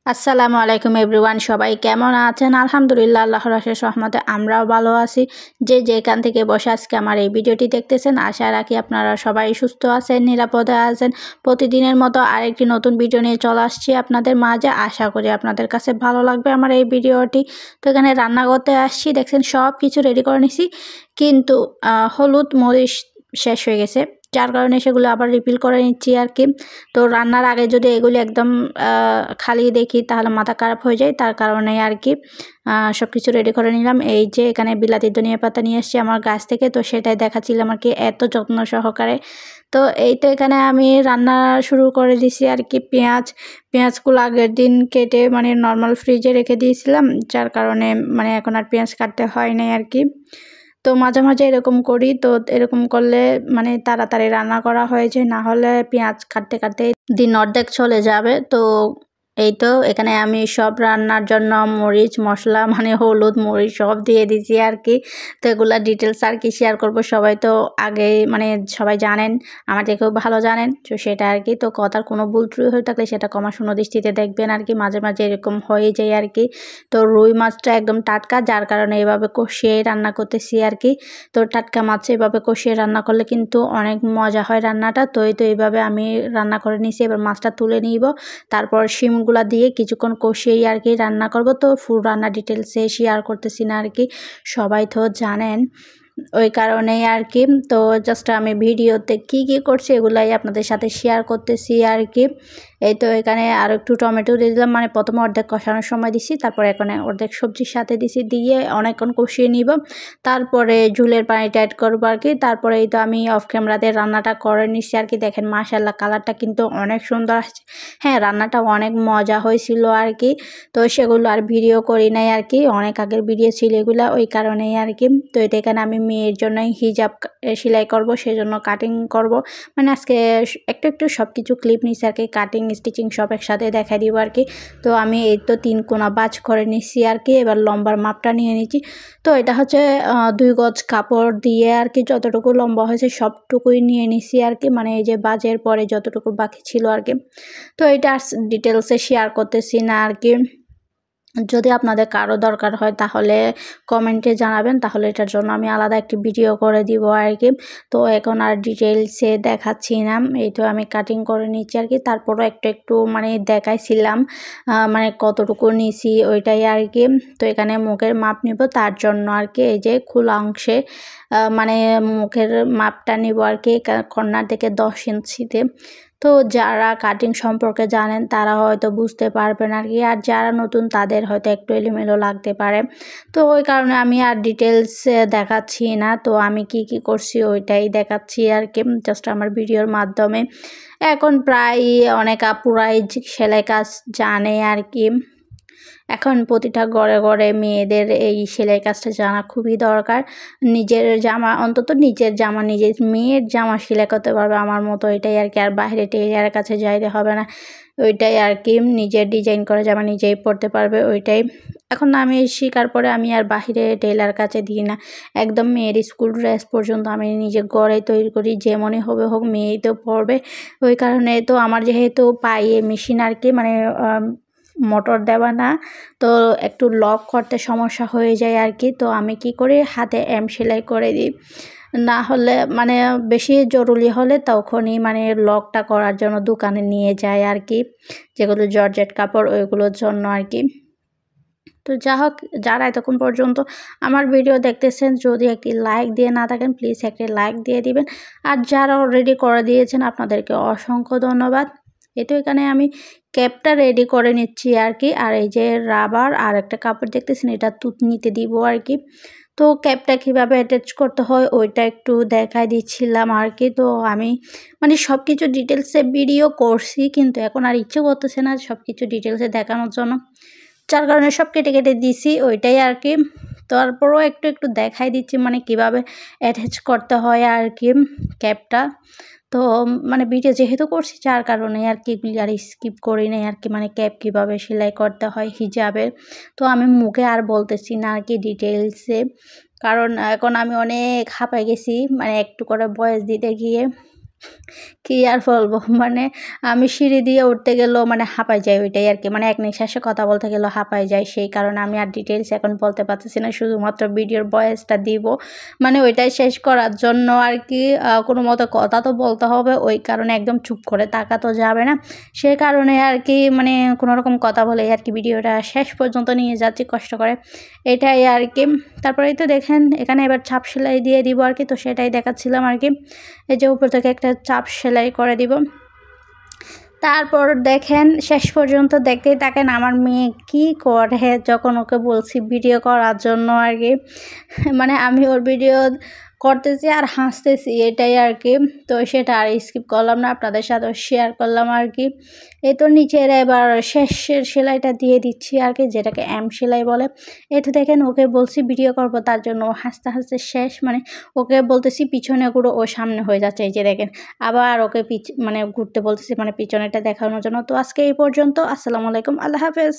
আসসালামু আলাইকুম এভরিওয়ান, সবাই কেমন আছেন? আলহামদুলিল্লাহ, আল্লাহর অশেষ রহমতে আমরাও ভালো আছি। যে যেখান থেকে বসে আজকে আমার এই ভিডিওটি দেখতেছেন, আশা রাখি আপনারা সবাই সুস্থ আছেন, নিরাপদে আছেন। প্রতিদিনের মতো আরেকটি নতুন ভিডিও নিয়ে চলে আসছি আপনাদের মাঝে। আশা করি আপনাদের কাছে ভালো লাগবে আমার এই ভিডিওটি। তো এখানে রান্না করতে আসছি, দেখছেন সব কিছু রেডি করে নিছি, কিন্তু হলুদ মরিচ শেষ হয়ে গেছে, যার কারণে সেগুলো আবার রিফিল করে নিচ্ছি আর কি। তো রান্নার আগে যদি এগুলি একদম খালি দেখি তাহলে মাথা খারাপ হয়ে যায়, তার কারণে আর কি সব কিছু রেডি করে নিলাম। এই যে এখানে বিলাতি ধনিয়া পাতা নিয়ে এসেছি আমার গাছ থেকে, তো সেটাই দেখাচ্ছিলাম আর কি, এত যত্ন সহকারে। তো এই তো এখানে আমি রান্না শুরু করে দিছি আর কি। পেঁয়াজগুলো আগের দিন কেটে মানে নর্মাল ফ্রিজে রেখে দিয়েছিলাম, যার কারণে মানে এখন আর পেঁয়াজ কাটতে হয় নাই আর কি। তো মাঝে মাঝে এরকম করি, তো এরকম করলে মানে তাড়াতাড়ি রান্না করা হয়ে যায়, না হলে পেঁয়াজ কাটতে কাটতে দিন অর্ধেক চলে যাবে। তো এই তো এখানে আমি সব রান্নার জন্য মরিচ মশলা মানে হলুদ মরিচ সব দিয়ে দিয়েছি আর কি। তো এগুলা ডিটেলস আর কি শেয়ার করব, সবাই তো আগে মানে সবাই জানেন, আমার থেকেও ভালো জানেন, তো সেটা আর কি। তো কথার কোনো ভুল ত্রুটি হয়ে থাকলে সেটা ক্ষমা সুন্দর দৃষ্টিতে দেখবেন আর কি, মাঝে মাঝে এরকম হয়ে যায় আর কি। তো রুই মাছটা একদম টাটকা, যার কারণে এভাবে কষিয়ে রান্না করতেছি আর কি। তো টাটকা মাছ এভাবে কষিয়ে রান্না করলে কিন্তু অনেক মজা হয় রান্নাটা। তো এইভাবে আমি রান্না করে নিয়েছি, এবার মাছটা তুলে নিব, তারপর শিমগুলা দিয়ে কিছুক্ষণ কষিয়েই আর কি রান্না করব। তো ফুল রান্না ডিটেলসে শেয়ার করতেছি না আর কি, সবাই তো জানেন, ওই কারণেই আর কি। তো জাস্ট আমি ভিডিওতে কি করছি এগুলাই আপনাদের সাথে শেয়ার করতেছি আর কি। এই তো এখানে আর একটু টমেটো দিয়ে দিলাম, মানে প্রথমে অর্ধেক কষানোর সময় দিছি, তারপরে এখানে অর্ধেক সবজির সাথে দিছি, দিয়ে অনেকক্ষণ কষিয়ে নিব, তারপরে ঝুলের পানিটা অ্যাড করবো আর কি। তারপরে এই তো আমি অফ ক্যামেরাতে রান্নাটা করে নিচ্ছি আর কি। দেখেন মাশাআল্লাহ, কালারটা কিন্তু অনেক সুন্দর আসছে। হ্যাঁ, রান্নাটা অনেক মজা হয়েছিল আর কি। তো সেগুলো আর ভিডিও করি নাই আর কি, অনেক আগের ভিডিও ছিল এগুলা, ওই কারণেই আর কি। তো এটা এখানে আমি মেয়ের জন্যই হিজাব সেলাই করব, সেজন্য কাটিং করব, মানে আজকে একটু একটু সব কিছু ক্লিপ নিচ্ছি আর কি, কাটিং স্টিচিং সব একসাথে দেখাই দিব আর কি। তো আমি এই তো 3 কোনা বাজ করে নিচ্ছি আর কি। এবার লম্বার মাপটা নিয়ে নিচ্ছি। তো এটা হচ্ছে 2 গজ কাপড় দিয়ে আর কি, যতটুকু লম্বা হয়েছে সবটুকুই নিয়ে নিছি আর কি, মানে এই যে বাজের পরে যতটুকু বাকি ছিল আর কি। তো এটা ডিটেলসে শেয়ার করতেছি না আর কি। যদি আপনাদের কারো দরকার হয় তাহলে কমেন্টে জানাবেন, তাহলে এটার জন্য আমি আলাদা একটি ভিডিও করে দিব আর কি। তো এখন আর ডিটেলসে দেখাচ্ছি না, এই তো আমি কাটিং করে নিচ্ছি আর কি। তারপরও একটু একটু মানে দেখাইছিলাম মানে কতটুকু নিছি ওইটাই আর কি। তো এখানে মুখের মাপ নিব, তার জন্য আর কি এই যে খোলা অংশে মানে মুখের মাপটা নিব আর কি, কর্নার থেকে 10 ইঞ্চিতে। তো যারা কাটিং সম্পর্কে জানেন তারা হয়তো বুঝতে পারবেন আর কি, আর যারা নতুন তাদের হয়তো একটু এলোমেলো লাগতে পারে। তো ওই কারণে আমি আর ডিটেলস দেখাচ্ছি না, তো আমি কি করছি ওইটাই দেখাচ্ছি আর কি, জাস্ট আমার ভিডিওর মাধ্যমে। এখন প্রায় অনেক আপুরাই সেলাই কাজ জানে আর কি। এখন প্রতিটা ঘরে ঘরে মেয়েদের এই সেলাই কাজটা জানা খুবই দরকার। নিজের জামা, অন্তত নিজের জামা, নিজের মেয়ের জামা সেলাই করতে পারবে আমার মতো, এটাই আর কি। আর বাইরে টেইলারের কাছে যাইতে হবে না, ওইটাই আর কি। নিজের ডিজাইন করে জামা নিজেই পরতে পারবে, ওইটাই। এখন আমি শিকার পরে আমি আর বাহিরে টেইলার কাছে দিই না, একদম মেয়ের স্কুল ড্রেস পর্যন্ত আমি নিজে ঘরেই তৈরি করি, যেমনই হবে হোক মেয়েই তো পরবে। ওই কারণে তো আমার যেহেতু পায়ে মেশিন আর কি, মানে মোটর দেওয়া না, তো একটু লক করতে সমস্যা হয়ে যায় আর কি। তো আমি কি করি, হাতে সেলাই করে দিই, না হলে মানে বেশি জরুরি হলে তখনই মানে লকটা করার জন্য দোকানে নিয়ে যায় আর কি, যেগুলো জর্জেট কাপড় ওইগুলোর জন্য আর কি। তো যা হোক, যারা এতক্ষণ পর্যন্ত আমার ভিডিও দেখতেছেন, যদি একটি লাইক দিয়ে না থাকেন প্লিজ একটি লাইক দিয়ে দিবেন, আর যারা অলরেডি করে দিয়েছেন আপনাদেরকে অসংখ্য ধন্যবাদ। তো এখানে আমি ক্যাপটা রেডি করে নিচ্ছি আর কি। আর এই যে রাবার আর একটা কাপড় দেখতেছেন, এটা তুতনিতে দিব আর কি। তো ক্যাপটা কীভাবে অ্যাটাচ করতে হয় ওইটা একটু দেখাই দিচ্ছিলাম আর কি। তো আমি মানে সব কিছু ডিটেলসে ভিডিও করছি, কিন্তু এখন আর ইচ্ছে করতেছে না সব কিছু ডিটেলসে দেখানোর জন্য, যার কারণে সব কেটে কেটে দিছি ওইটাই আর কি। তারপরও একটু একটু দেখাই দিচ্ছি মানে কিভাবে অ্যাটাচ করতে হয় আর কি ক্যাপটা। তো মানে ভিডিও যেহেতু করছি যার কারণে আর কি এগুলি আর স্কিপ করি নাই আর কি, মানে ক্যাপ কীভাবে সেলাই করতে হয় হিজাবের। তো আমি মুখে আর বলতেছি না আর কি ডিটেলসে, কারণ এখন আমি অনেক হাঁপাই গেছি মানে একটু করে ভয়েস দিতে গিয়ে। কি আর বলবো, মানে আমি সিঁড়ি দিয়ে উঠতে গেলেও মানে হাঁপায় যাই, ওইটাই আর কি। মানে এক নিঃশ্বাসে কথা বলতে গেলেও হাঁপায় যায়, সেই কারণে আমি আর ডিটেলস এখন বলতে পারতেছি না, শুধুমাত্র ভিডিওর ভয়েসটা দিব। মানে ওইটাই শেষ করার জন্য আর কি কোনো মতো কথা তো বলতে হবে, ওই কারণে একদম চুপ করে থাকা তো যাবে না, সে কারণে আর কি মানে কোনো রকম কথা বলে আর কি ভিডিওটা শেষ পর্যন্ত নিয়ে যাচ্ছি কষ্ট করে, এটাই আর কি। তারপরেই তো দেখেন এখানে এবার ছাপ সেলাই দিয়ে দিব আর কি, তো সেটাই দেখাচ্ছিলাম আর কি। এই যে উপর থেকে একটা চাপ সেলাই করে দিব। তারপর দেখেন শেষ পর্যন্ত দেখতেই থাকেন আমার মেয়ে কি করে যখন ওকে বলছি ভিডিও করার জন্য আর কি। মানে আমি ওর ভিডিও করতেছি আর হাসতেছি, এটাই আর কি। তো সেটা আর স্কিপ করলাম না, আপনাদের সাথে শেয়ার করলাম আর কি। এই তো নিচের এবার শেষের সেলাইটা দিয়ে দিচ্ছি আর কি, যেটাকে এম সেলাই বলে। এই তো দেখেন ওকে বলছি ভিডিও করব, তার জন্য ও হাসতে হাসতে শেষ, মানে ওকে বলতেছি পিছনে ঘুরো, ও সামনে হয়ে যাচ্ছে, এই যে দেখেন। আবার ওকে মানে ঘুরতে বলতেছি, মানে পিছনেটা দেখানোর জন্য। তো আজকে এই পর্যন্ত, আসসালামু আলাইকুম, আল্লাহ হাফেজ।